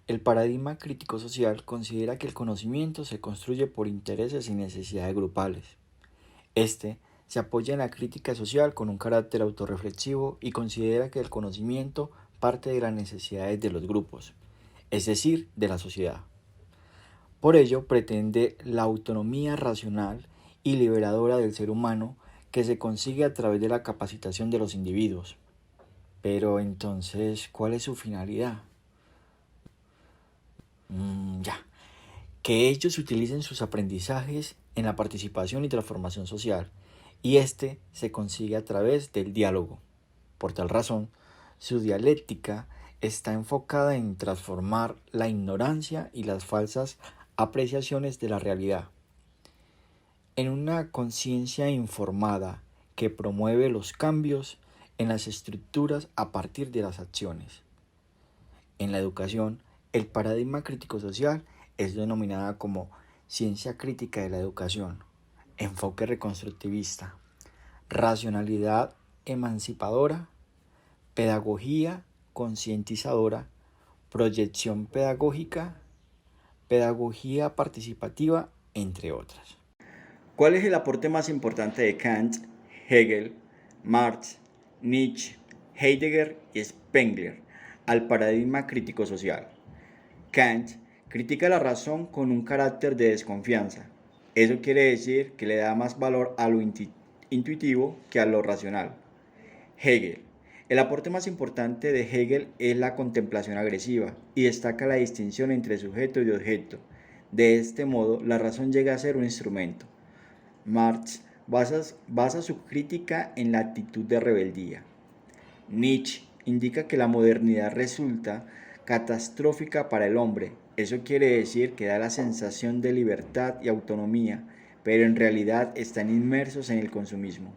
El paradigma crítico social considera que el conocimiento se construye por intereses y necesidades grupales. Este se apoya en la crítica social con un carácter autorreflexivo y considera que el conocimiento parte de las necesidades de los grupos, es decir, de la sociedad. Por ello, pretende la autonomía racional y liberadora del ser humano que se consigue a través de la capacitación de los individuos. Pero entonces, ¿cuál es su finalidad? Ya, que ellos utilicen sus aprendizajes en la participación y transformación social, y este se consigue a través del diálogo. Por tal razón, su dialéctica está enfocada en transformar la ignorancia y las falsas apreciaciones de la realidad en una conciencia informada que promueve los cambios en las estructuras a partir de las acciones. En la educación, el paradigma crítico social es denominada como ciencia crítica de la educación, enfoque reconstructivista, racionalidad emancipadora, pedagogía concientizadora, proyección pedagógica, pedagogía participativa, entre otras. ¿Cuál es el aporte más importante de Kant, Hegel, Marx, Nietzsche, Heidegger y Spengler al paradigma crítico social? Kant critica la razón con un carácter de desconfianza. Eso quiere decir que le da más valor a lo intuitivo que a lo racional. Hegel. El aporte más importante de Hegel es la contemplación agresiva y destaca la distinción entre sujeto y objeto. De este modo, la razón llega a ser un instrumento. Marx basa su crítica en la actitud de rebeldía. Nietzsche indica que la modernidad resulta catastrófica para el hombre. Eso quiere decir que da la sensación de libertad y autonomía, pero en realidad están inmersos en el consumismo.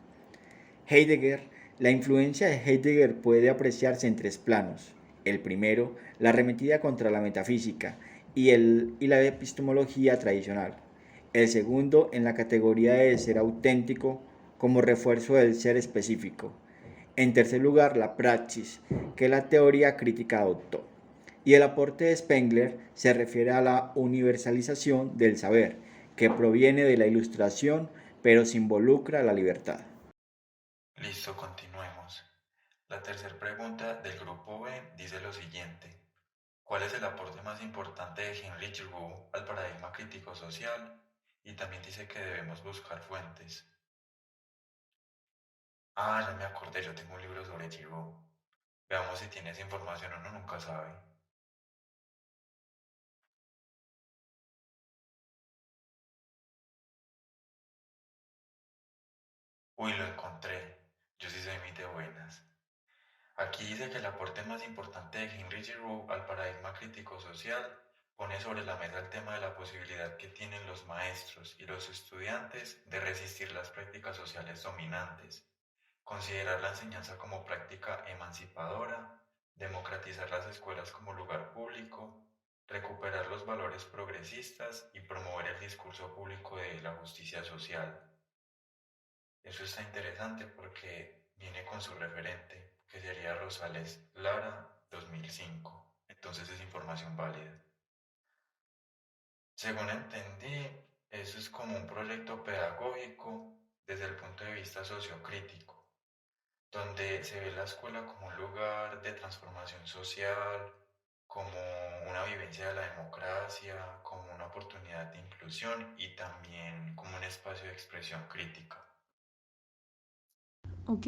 Heidegger. La influencia de Heidegger puede apreciarse en tres planos. El primero, la arremetida contra la metafísica y la epistemología tradicional. El segundo, en la categoría de ser auténtico como refuerzo del ser específico. En tercer lugar, la praxis, que la teoría crítica adoptó. Y el aporte de Spengler se refiere a la universalización del saber, que proviene de la ilustración, pero se involucra la libertad. Listo, continuemos. La tercera pregunta del grupo B dice lo siguiente. ¿Cuál es el aporte más importante de Heinrich Roux al paradigma crítico social? Y también dice que debemos buscar fuentes. Ah, ya me acordé, yo tengo un libro sobre Giroud. Veamos si tiene esa información, uno nunca sabe. Uy, lo encontré. Yo sí soy muy de buenas. Aquí dice que el aporte más importante de Heinrich Roux al paradigma crítico social pone sobre la mesa el tema de la posibilidad que tienen los maestros y los estudiantes de resistir las prácticas sociales dominantes, considerar la enseñanza como práctica emancipadora, democratizar las escuelas como lugar público, recuperar los valores progresistas y promover el discurso público de la justicia social. Eso está interesante porque viene con su referente, que sería Rosales Lara 2005. Entonces es información válida. Según entendí, eso es como un proyecto pedagógico desde el punto de vista sociocrítico, donde se ve la escuela como un lugar de transformación social, como una vivencia de la democracia, como una oportunidad de inclusión y también como un espacio de expresión crítica. Ok,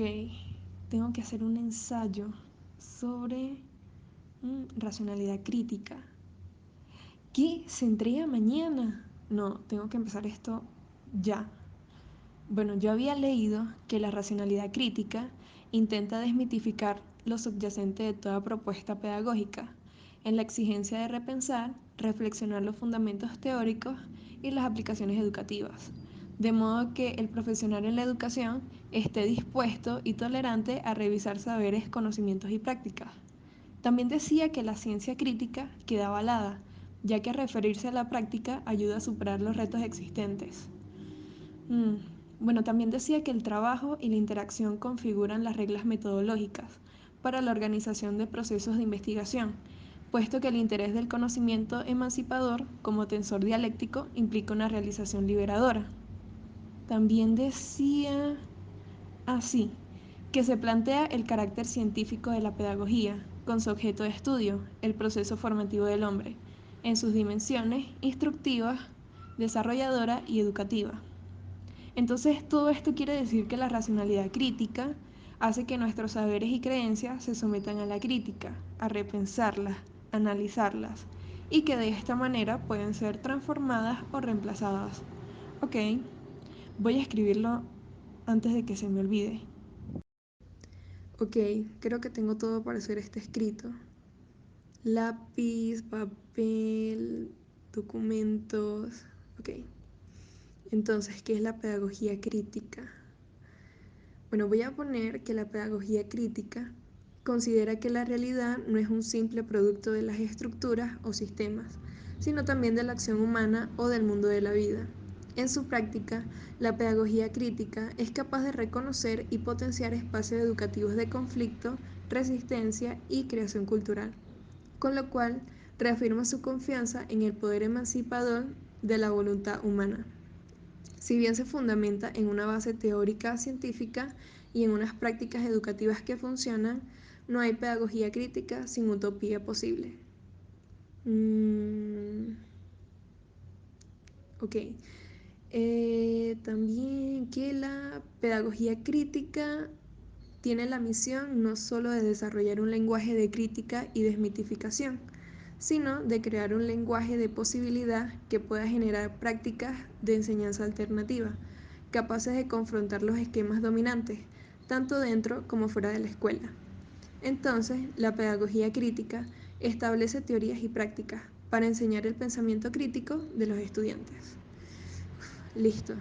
tengo que hacer un ensayo sobre racionalidad crítica. ¿Qué? ¿Se entrega mañana? No, tengo que empezar esto ya. Bueno, yo había leído que la racionalidad crítica intenta desmitificar lo subyacente de toda propuesta pedagógica, en la exigencia de repensar, reflexionar los fundamentos teóricos y las aplicaciones educativas, de modo que el profesional en la educación esté dispuesto y tolerante a revisar saberes, conocimientos y prácticas. También decía que la ciencia crítica queda avalada, ya que referirse a la práctica ayuda a superar los retos existentes. Mm, Bueno, también decía que el trabajo y la interacción configuran las reglas metodológicas para la organización de procesos de investigación, puesto que el interés del conocimiento emancipador como tensor dialéctico implica una realización liberadora. También decía así, que se plantea el carácter científico de la pedagogía, con su objeto de estudio, el proceso formativo del hombre, en sus dimensiones instructiva, desarrolladora y educativa. Entonces, todo esto quiere decir que la racionalidad crítica hace que nuestros saberes y creencias se sometan a la crítica, a repensarlas, analizarlas, y que de esta manera pueden ser transformadas o reemplazadas. Ok, voy a escribirlo antes de que se me olvide. Ok, creo que tengo todo para hacer este escrito. Lápiz, papel, documentos. Ok, entonces, ¿qué es la pedagogía crítica? Bueno, voy a poner que la pedagogía crítica considera que la realidad no es un simple producto de las estructuras o sistemas, sino también de la acción humana o del mundo de la vida. En su práctica, la pedagogía crítica es capaz de reconocer y potenciar espacios educativos de conflicto, resistencia y creación cultural, con lo cual reafirma su confianza en el poder emancipador de la voluntad humana. Si bien se fundamenta en una base teórica científica y en unas prácticas educativas que funcionan, no hay pedagogía crítica sin utopía posible. Ok. También que la pedagogía crítica tiene la misión no solo de desarrollar un lenguaje de crítica y desmitificación, sino de crear un lenguaje de posibilidad que pueda generar prácticas de enseñanza alternativa, capaces de confrontar los esquemas dominantes, tanto dentro como fuera de la escuela. Entonces, la pedagogía crítica establece teorías y prácticas para enseñar el pensamiento crítico de los estudiantes. Listo.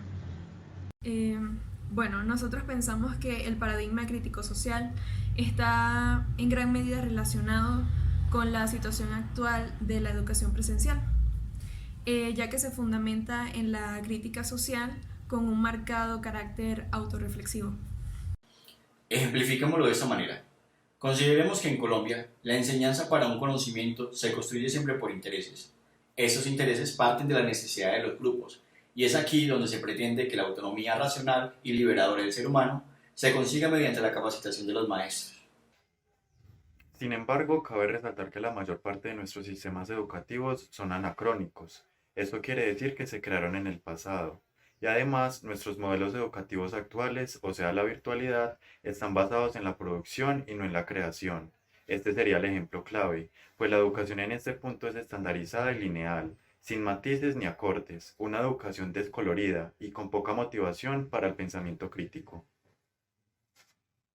Bueno, nosotros pensamos que el paradigma crítico social está en gran medida relacionado con la situación actual de la educación presencial, ya que se fundamenta en la crítica social con un marcado carácter autorreflexivo. Ejemplifiquémoslo de esta manera. Consideremos que en Colombia la enseñanza para un conocimiento se construye siempre por intereses. Esos intereses parten de la necesidad de los grupos, y es aquí donde se pretende que la autonomía racional y liberadora del ser humano se consiga mediante la capacitación de los maestros. Sin embargo, cabe resaltar que la mayor parte de nuestros sistemas educativos son anacrónicos. Esto quiere decir que se crearon en el pasado. Y además, nuestros modelos educativos actuales, o sea, la virtualidad, están basados en la producción y no en la creación. Este sería el ejemplo clave, pues la educación en este punto es estandarizada y lineal, sin matices ni acordes, una educación descolorida y con poca motivación para el pensamiento crítico.